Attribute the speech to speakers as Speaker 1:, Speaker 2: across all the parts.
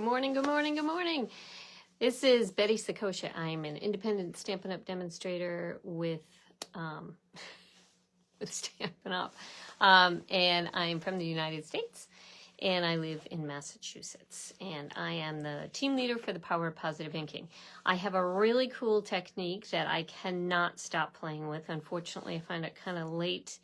Speaker 1: Good morning, good morning, good morning. This is Betty Sakosha. I'm an independent Stampin' Up! Demonstrator with Stampin' Up! And I'm from the United States, and I live in Massachusetts. And I am the team leader for the Power of Positive Inking. I have a really cool technique that I cannot stop playing with. Unfortunately, I find it kind of late.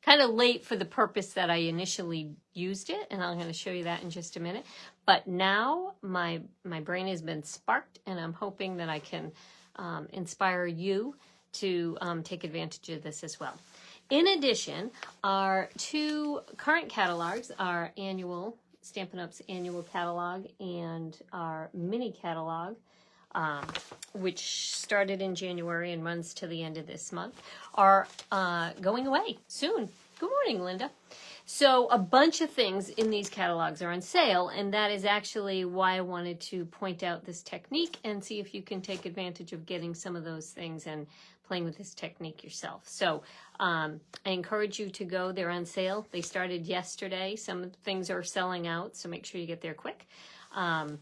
Speaker 1: Kind of late for the purpose that I initially used it, and I'm going to show you that in just a minute. But now my brain has been sparked, and I'm hoping that I can inspire you to take advantage of this as well. In addition, our two current catalogs, our annual, Stampin' Up's annual catalog and our mini catalog, which started in January and runs to the end of this month, are going away soon. Good morning, Linda. So a bunch of things in these catalogs are on sale, and that is actually why I wanted to point out this technique and see if you can take advantage of getting some of those things and playing with this technique yourself. So I encourage you to go. They're on sale. They started yesterday. Some things are selling out, so make sure you get there quick. And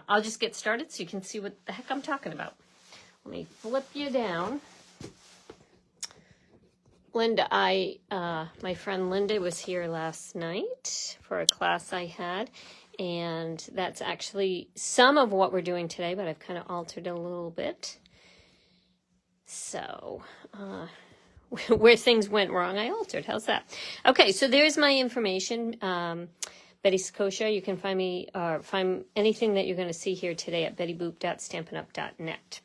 Speaker 1: I'll just get started so you can see what the heck I'm talking about. Let me flip you down. Linda, my friend Linda was here last night for a class I had, and that's actually some of what we're doing today, but I've kind of altered it a little bit. So, where things went wrong, I altered. How's that? Okay, so there's my information. Betty Sakosha. You can find me, find anything that you're going to see here today at bettyboop.stampinup.net,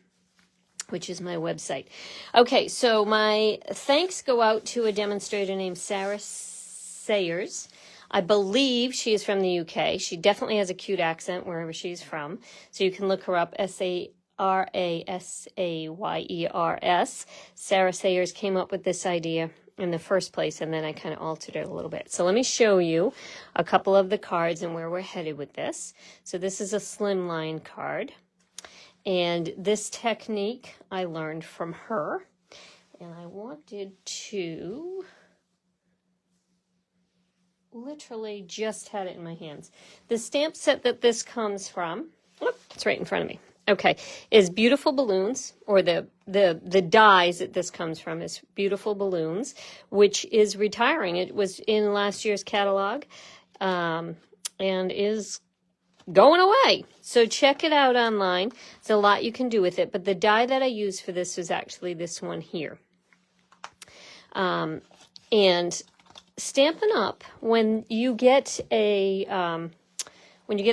Speaker 1: which is my website. Okay, so my thanks go out to a demonstrator named Sara Sayers. I believe she is from the UK. She definitely has a cute accent wherever she's from. So you can look her up, Sarasayers. Sara Sayers came up with this idea in the first place, and then I kind of altered it a little bit. So let me show you a couple of the cards and where we're headed with this. So this is a slimline card, and this technique I learned from her, and I wanted to literally just had it in my hands. The stamp set that this comes from, it's right in front of me. Okay, is Beautiful Balloons, or the dies that this comes from is Beautiful Balloons, which is retiring. It was in last year's catalog and is going away. So check it out online. There's a lot you can do with it, but the die that I used for this was actually this one here. And Stampin' Up, when you get a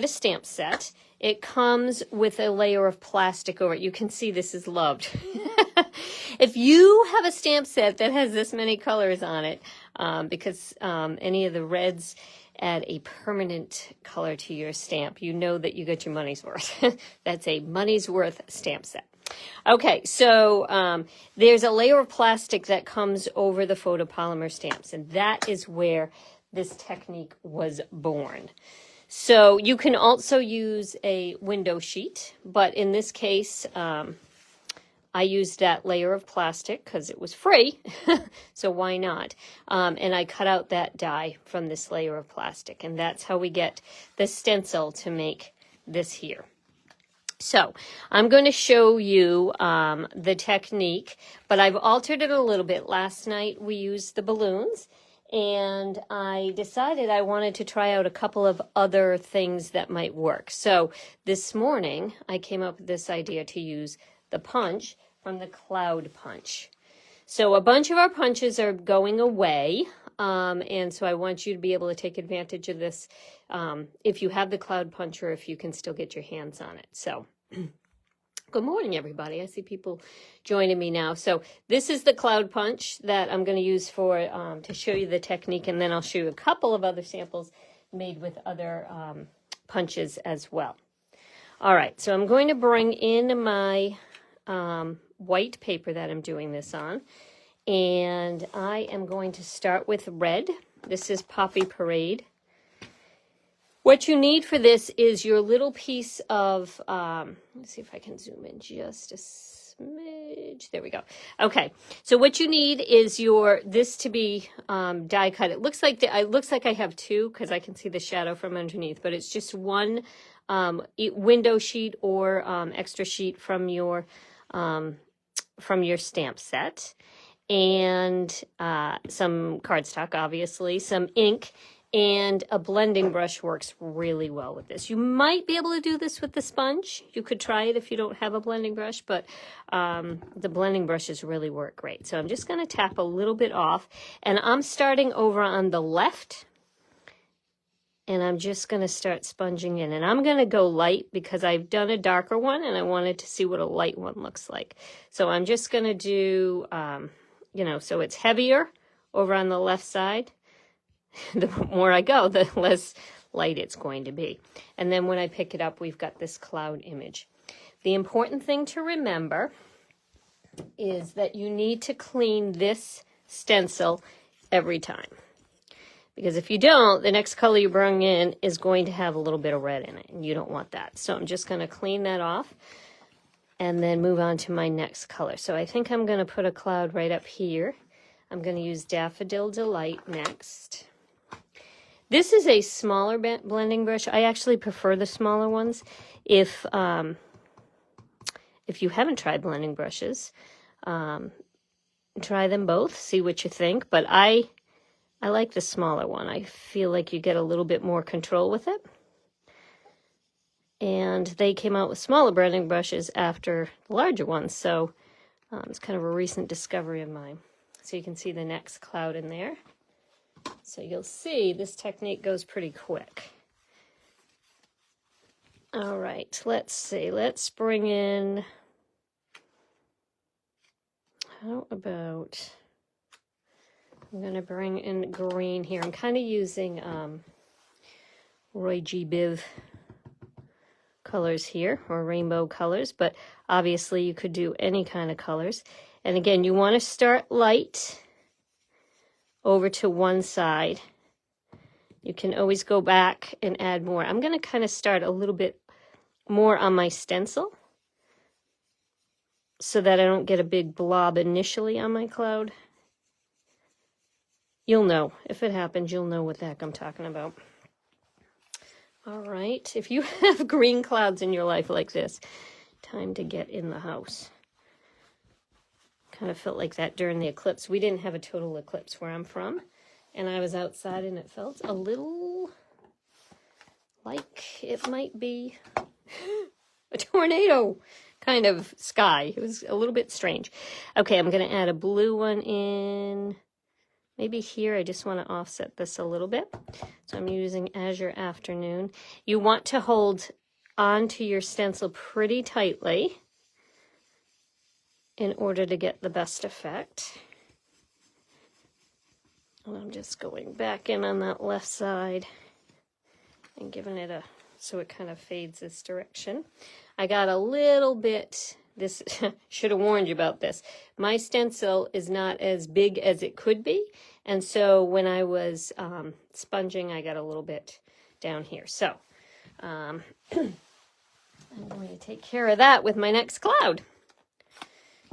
Speaker 1: stamp set, it comes with a layer of plastic over it. You can see this is loved. If you have a stamp set that has this many colors on it, because any of the reds add a permanent color to your stamp, you know that you get your money's worth. That's a money's worth stamp set. Okay, so there's a layer of plastic that comes over the photopolymer stamps, and that is where this technique was born. So you can also use a window sheet, but in this case, I used that layer of plastic because it was free, so why not? And I cut out that die from this layer of plastic, and that's how we get the stencil to make this here. So I'm going to show you the technique, but I've altered it a little bit. Last night we used the balloons, and I decided I wanted to try out a couple of other things that might work. So this morning I came up with this idea to use the punch from the Cloud Punch. So a bunch of our punches are going away, and so I want you to be able to take advantage of this if you have the Cloud Punch or if you can still get your hands on it. So good morning, everybody. I see people joining me now. So this is the Cloud Punch that I'm going to use for to show you the technique, and then I'll show you a couple of other samples made with other punches as well. All right, so I'm going to bring in my white paper that I'm doing this on, and I am going to start with red. This is Poppy Parade. What you need for this is your little piece of, let's see if I can zoom in just a smidge. There we go. Okay, so what you need is this to be die cut. It looks like I have two because I can see the shadow from underneath, but it's just one window sheet or extra sheet from your stamp set, and some cardstock, obviously, some ink, and a blending brush works really well with this. You might be able to do this with the sponge. You could try it if you don't have a blending brush, but the blending brushes really work great. So I'm just going to tap a little bit off, and I'm starting over on the left, and I'm just going to start sponging in. And I'm going to go light because I've done a darker one, and I wanted to see what a light one looks like. So I'm just going to do, so it's heavier over on the left side. The more I go, the less light it's going to be. And then when I pick it up, we've got this cloud image. The important thing to remember is that you need to clean this stencil every time. Because if you don't, the next color you bring in is going to have a little bit of red in it, and you don't want that. So I'm just going to clean that off and then move on to my next color. So I think I'm going to put a cloud right up here. I'm going to use Daffodil Delight next. This is a smaller blending brush. I actually prefer the smaller ones. If you haven't tried blending brushes, try them both, see what you think. But I like the smaller one. I feel like you get a little bit more control with it. And they came out with smaller blending brushes after the larger ones, so it's kind of a recent discovery of mine. So you can see the next cloud in there. So you'll see this technique goes pretty quick. All right, let's see. Let's bring in, how about, I'm going to bring in green here. I'm kind of using Roy G. Biv colors here, or rainbow colors, but obviously you could do any kind of colors. And again, you want to start light over to one side. You can always go back and add more. I'm going to kind of start a little bit more on my stencil so that I don't get a big blob initially on my cloud. You'll know. If it happens, you'll know what the heck I'm talking about. All right. If you have green clouds in your life like this, time to get in the house. Kind of felt like that during the eclipse. We didn't have a total eclipse where I'm from, and I was outside and it felt a little like it might be a tornado kind of sky. It was a little bit strange. Okay, I'm going to add a blue one in. Maybe here, I just want to offset this a little bit. So I'm using Azure Afternoon. You want to hold onto your stencil pretty tightly in order to get the best effect. And I'm just going back in on that left side and giving it so it kind of fades this direction. I got a little bit, this should have warned you about this. My stencil is not as big as it could be. And so when I was sponging, I got a little bit down here. So I'm going to take care of that with my next cloud.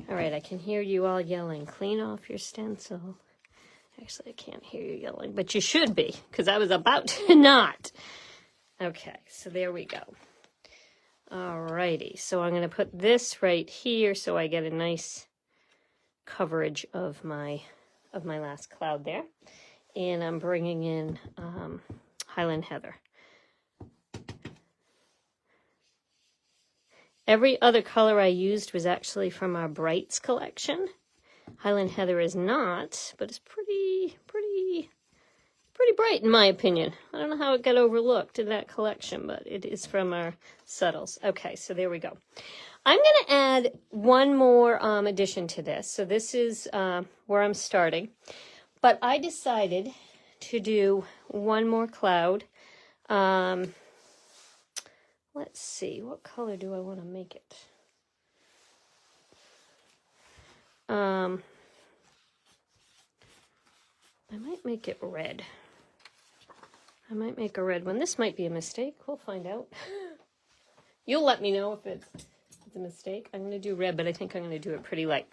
Speaker 1: All right, I can hear you all yelling, clean off your stencil. Actually, I can't hear you yelling, but you should be, because I was about to not. Okay, so there we go. All righty, so I'm going to put this right here so I get a nice coverage of my last cloud there. And I'm bringing in Highland Heather. Every other color I used was actually from our Brights collection. Highland Heather is not, but it's pretty bright in my opinion. I don't know how it got overlooked in that collection, but it is from our Subtles. Okay, so there we go. I'm going to add one more addition to this. So this is where I'm starting. But I decided to do one more cloud. Let's see, what color do I want to make it? I might make it red. I might make a red one. This might be a mistake. We'll find out. You'll let me know if it's the mistake. I'm going to do red, but I think I'm going to do it pretty light.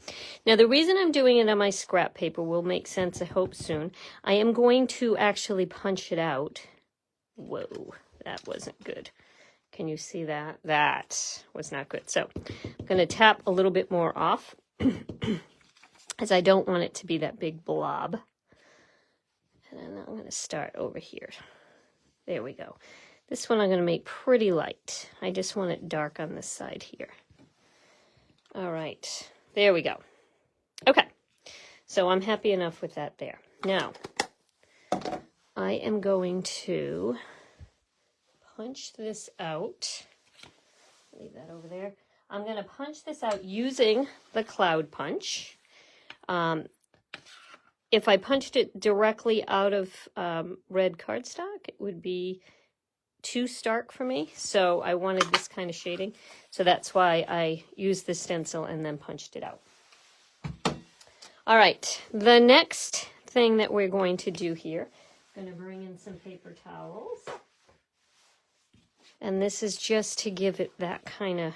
Speaker 1: Now, the reason I'm doing it on my scrap paper will make sense, I hope, soon. I am going to actually punch it out. Whoa, that wasn't good. Can you see that? That was not good. So I'm going to tap a little bit more off as I don't want it to be that big blob. And then I'm going to start over here. There we go. This one I'm going to make pretty light. I just want it dark on this side here. All right, there we go. Okay, so I'm happy enough with that there. Now, I am going to punch this out. Leave that over there. I'm going to punch this out using the cloud punch. If I punched it directly out of red cardstock, it would be too stark for me, so I wanted this kind of shading. So that's why I used the stencil and then punched it out. All right, the next thing that we're going to do here, I'm going to bring in some paper towels. And this is just to give it that kind of,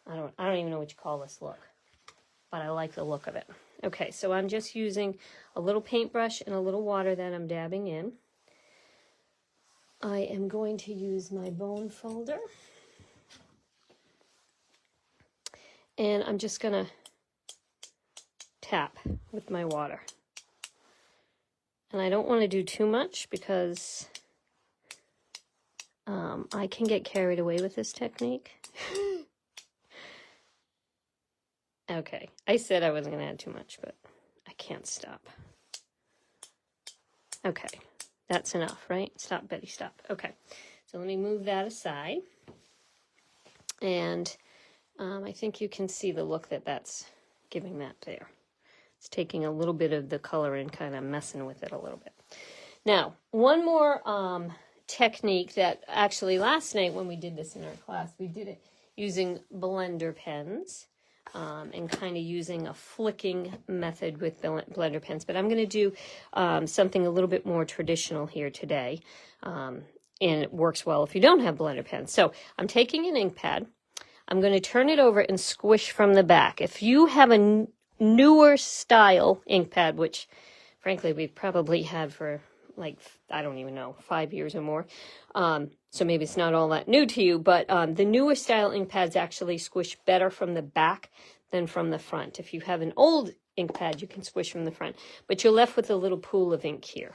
Speaker 1: I don't even know what you call this look, but I like the look of it. Okay, so I'm just using a little paintbrush and a little water that I'm dabbing in. I am going to use my bone folder. And I'm just going to tap with my water. And I don't want to do too much because I can get carried away with this technique. Okay, I said I wasn't going to add too much, but I can't stop. Okay, that's enough, right? Stop, Betty, stop. Okay, so let me move that aside. And I think you can see the look that that's giving that there. It's taking a little bit of the color and kind of messing with it a little bit. Now, one more technique that actually last night when we did this in our class, we did it using blender pens. And kind of using a flicking method with blender pens. But I'm going to do something a little bit more traditional here today. And it works well if you don't have blender pens. So I'm taking an ink pad. I'm going to turn it over and squish from the back. If you have a newer style ink pad, which frankly we've probably had for like, I don't even know, 5 years or more. So maybe it's not all that new to you, but the newer style ink pads actually squish better from the back than from the front. If you have an old ink pad, you can squish from the front, but you're left with a little pool of ink here,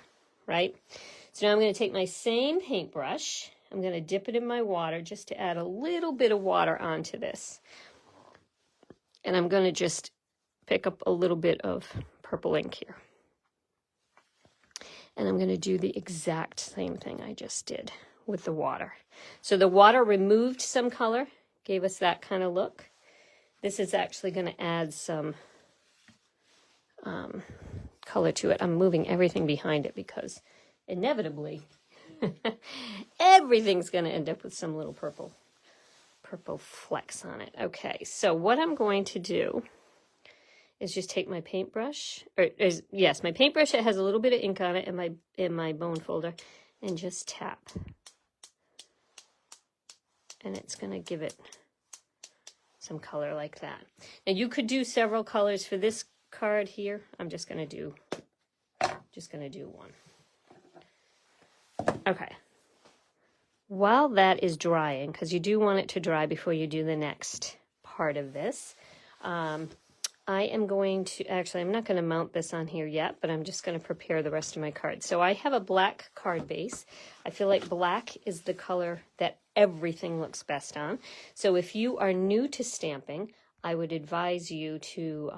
Speaker 1: right? So now I'm going to take my same paintbrush. I'm going to dip it in my water just to add a little bit of water onto this. And I'm going to just pick up a little bit of purple ink here. And I'm going to do the exact same thing I just did with the water. So the water removed some color, gave us that kind of look. This is actually going to add some color to it. I'm moving everything behind it because inevitably everything's going to end up with some little purple flecks on it. Okay, so what I'm going to do is just take my paintbrush, my paintbrush that has a little bit of ink on it in my bone folder, and just tap. And it's going to give it some color like that. Now you could do several colors for this card here. I'm just going to do one. Okay. While that is drying, because you do want it to dry before you do the next part of this, I am going to, actually, I'm not going to mount this on here yet, but I'm just going to prepare the rest of my cards. So I have a black card base. I feel like black is the color that everything looks best on. So if you are new to stamping, I would advise you to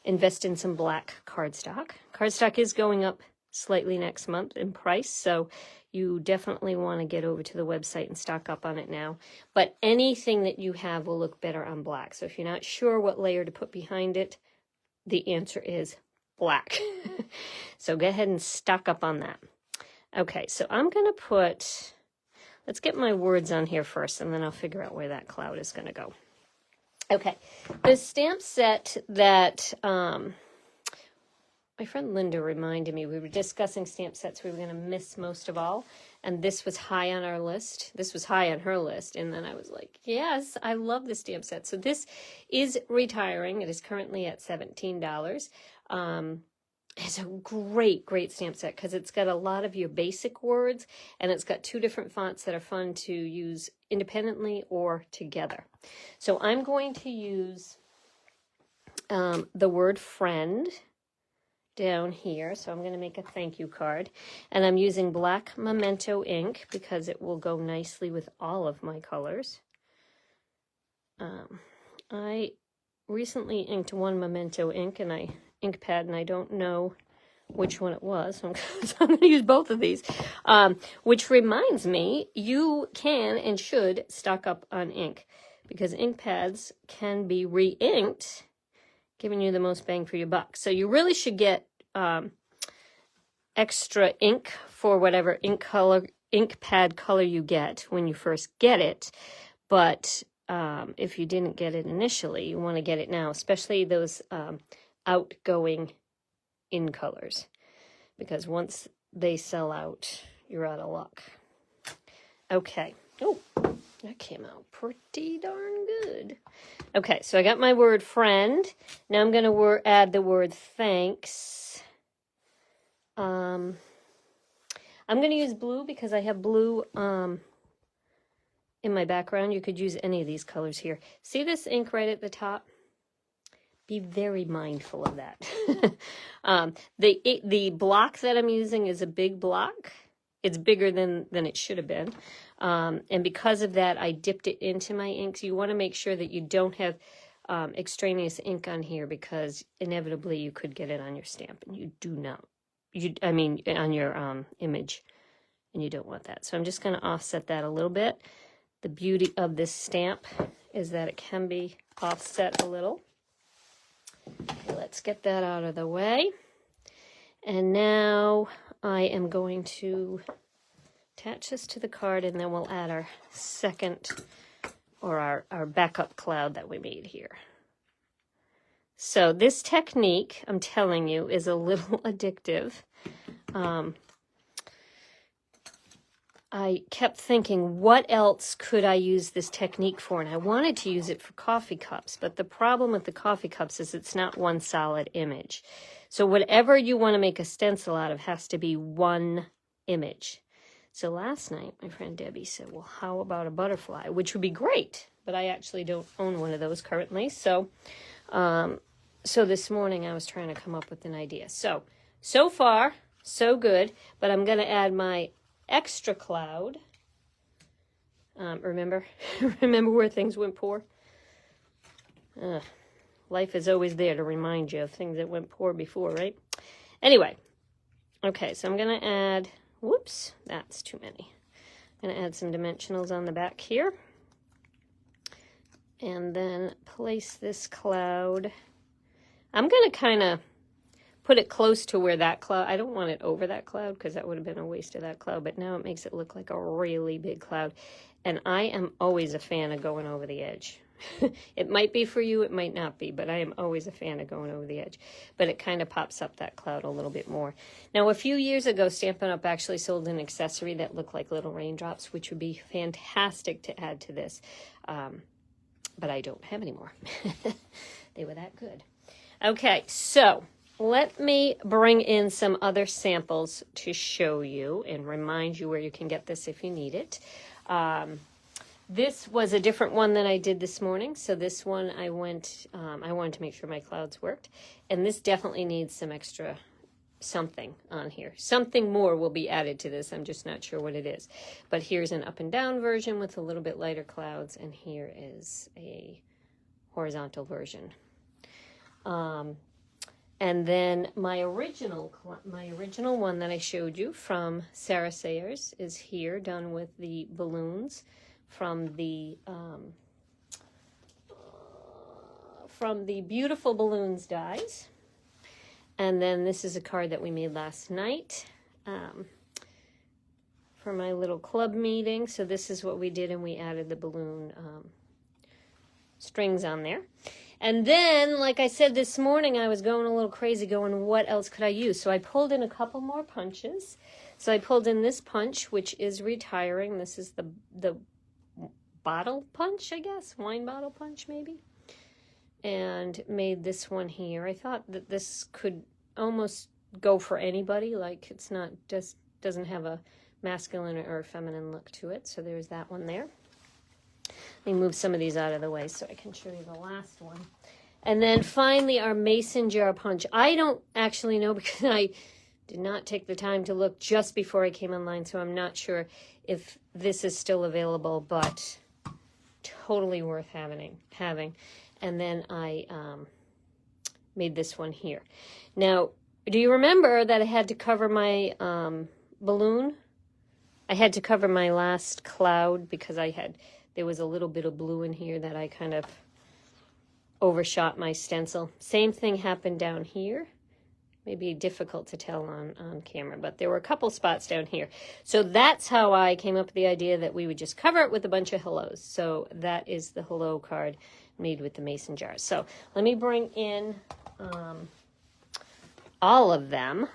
Speaker 1: invest in some black cardstock. Cardstock is going up slightly next month in price, so you definitely want to get over to the website and stock up on it now. But anything that you have will look better on black. So if you're not sure what layer to put behind it, the answer is black. So go ahead and stock up on that. Okay, so I'm going to put, let's get my words on here first, and then I'll figure out where that cloud is going to go. Okay, the stamp set that my friend Linda reminded me, we were discussing stamp sets we were going to miss most of all, and this was high on our list. This was high on her list, and then I was like, yes, I love the stamp set. So this is retiring. It is currently at $17. It's a great stamp set because it's got a lot of your basic words, and it's got 2 different fonts that are fun to use independently or together. So I'm going to use the word friend down here. So I'm going to make a thank you card, and I'm using black Memento ink because it will go nicely with all of my colors. I recently inked one Memento ink ink pad, and I don't know which one it was, so I'm going to use both of these. Which reminds me, you can and should stock up on ink, because ink pads can be re-inked, giving you the most bang for your buck. So you really should get extra ink for whatever ink pad color you get when you first get it. But if you didn't get it initially, you want to get it now, especially those outgoing in colors, because once they sell out, you're out of luck. Okay. Oh, that came out pretty darn good. Okay, so I got my word friend. Now I'm going to add the word thanks. I'm going to use blue because I have blue in my background. You could use any of these colors here. See this ink right at the top? Be very mindful of that. The block that I'm using is a big block. It's bigger than it should have been. And because of that, I dipped it into my inks. You want to make sure that you don't have extraneous ink on here, because inevitably you could get it on your stamp, and you do not. On your image, and you don't want that. So I'm just going to offset that a little bit. The beauty of this stamp is that it can be offset a little. Let's get that out of the way. And now I am going to attach this to the card, and then we'll add our second, or our backup cloud that we made here. So this technique, I'm telling you, is a little addictive. I kept thinking, what else could I use this technique for? And I wanted to use it for coffee cups, but the problem with the coffee cups is it's not one solid image. So whatever you want to make a stencil out of has to be one image. So last night, my friend Debbie said, well, how about a butterfly? Which would be great, but I actually don't own one of those currently. So this morning I was trying to come up with an idea. So far, so good, but I'm going to add my extra cloud. Remember where things went poor? Life is always there to remind you of things that went poor before, right? Anyway, okay, so I'm going to add, whoops, that's too many. I'm going to add some dimensionals on the back here. And then place this cloud. I'm going to kind of put it close to where that cloud, I don't want it over that cloud because that would have been a waste of that cloud, but now it makes it look like a really big cloud. And I am always a fan of going over the edge. It might be for you, it might not be, but I am always a fan of going over the edge. But it kind of pops up that cloud a little bit more. Now, a few years ago, Stampin' Up! Actually sold an accessory that looked like little raindrops, which would be fantastic to add to this. But I don't have any more. They were that good. Okay, so let me bring in some other samples to show you and remind you where you can get this if you need it. This was a different one than I did this morning. So this one I wanted to make sure my clouds worked. And this definitely needs some extra something on here. Something more will be added to this. I'm just not sure what it is. But here's an up and down version with a little bit lighter clouds. And here is a horizontal version. And then my original one that I showed you from Sara Sayers is here, done with the balloons from the Beautiful Balloons dies. And then this is a card that we made last night for my little club meeting. So this is what we did, and we added the balloon strings on there. And then, like I said this morning, I was going a little crazy going, what else could I use? So I pulled in a couple more punches. So I pulled in this punch, which is retiring. This is the bottle punch, I guess. Wine bottle punch, maybe. And made this one here. I thought that this could almost go for anybody. Like, it's not just, doesn't have a masculine or feminine look to it. So there's that one there. Let me move some of these out of the way so I can show you the last one. And then finally our mason jar punch. I don't actually know because I did not take the time to look just before I came online, so I'm not sure if this is still available, but totally worth having. And then I made this one here. Now, do you remember that I had to cover my balloon? I had to cover my last cloud because there was a little bit of blue in here that I kind of overshot my stencil. Same thing happened down here. Maybe difficult to tell on camera, but there were a couple spots down here. So that's how I came up with the idea that we would just cover it with a bunch of hellos. So that is the hello card made with the mason jars. So let me bring in all of them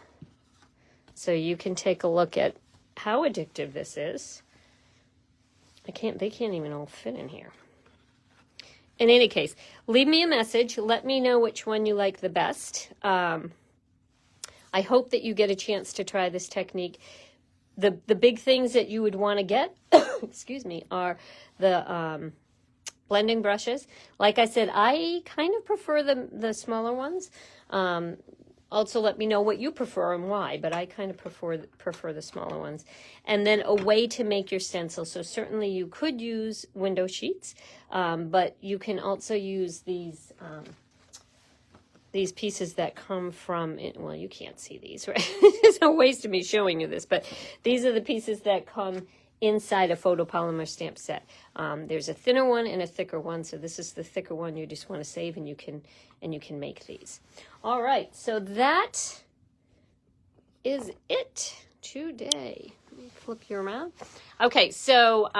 Speaker 1: so you can take a look at how addictive this is. They can't even all fit in here. In any case, leave me a message. Let me know which one you like the best. I hope that you get a chance to try this technique. The big things that you would want to get, excuse me, are the blending brushes. Like I said, I kind of prefer the smaller ones. Also, let me know what you prefer and why, but I kind of prefer the smaller ones. And then a way to make your stencil. So certainly you could use window sheets, but you can also use these pieces that come from, well, you can't see these, right? There's no waste of me showing you this, but these are the pieces that come inside a photopolymer stamp set. There's a thinner one and a thicker one, so this is the thicker one you just want to save, and you can make these. All right, so that is it today. Let me flip you around. Okay, so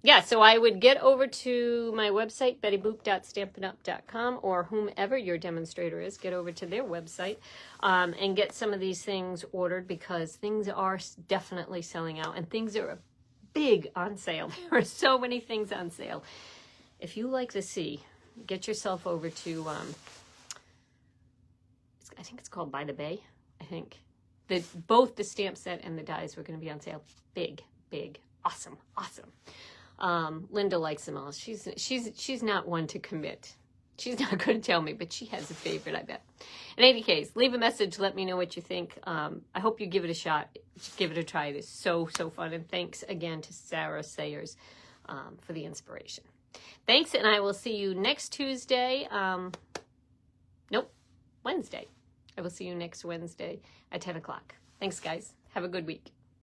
Speaker 1: yeah, so I would get over to my website, bettyboop.stampinup.com, or whomever your demonstrator is, get over to their website and get some of these things ordered, because things are definitely selling out, and things are big on sale. There are so many things on sale. If you like the sea, get yourself over to, I think it's called By the Bay, I think. Both the stamp set and the dies were going to be on sale. Big, awesome. Linda likes them all. She's not one to commit. She's not going to tell me, but she has a favorite, I bet. In any case, leave a message. Let me know what you think. I hope you give it a shot. Give it a try. It is so fun. And thanks again to Sara Sayers for the inspiration. Thanks, and I will see you next Tuesday. Wednesday. I will see you next Wednesday at 10 o'clock. Thanks, guys. Have a good week.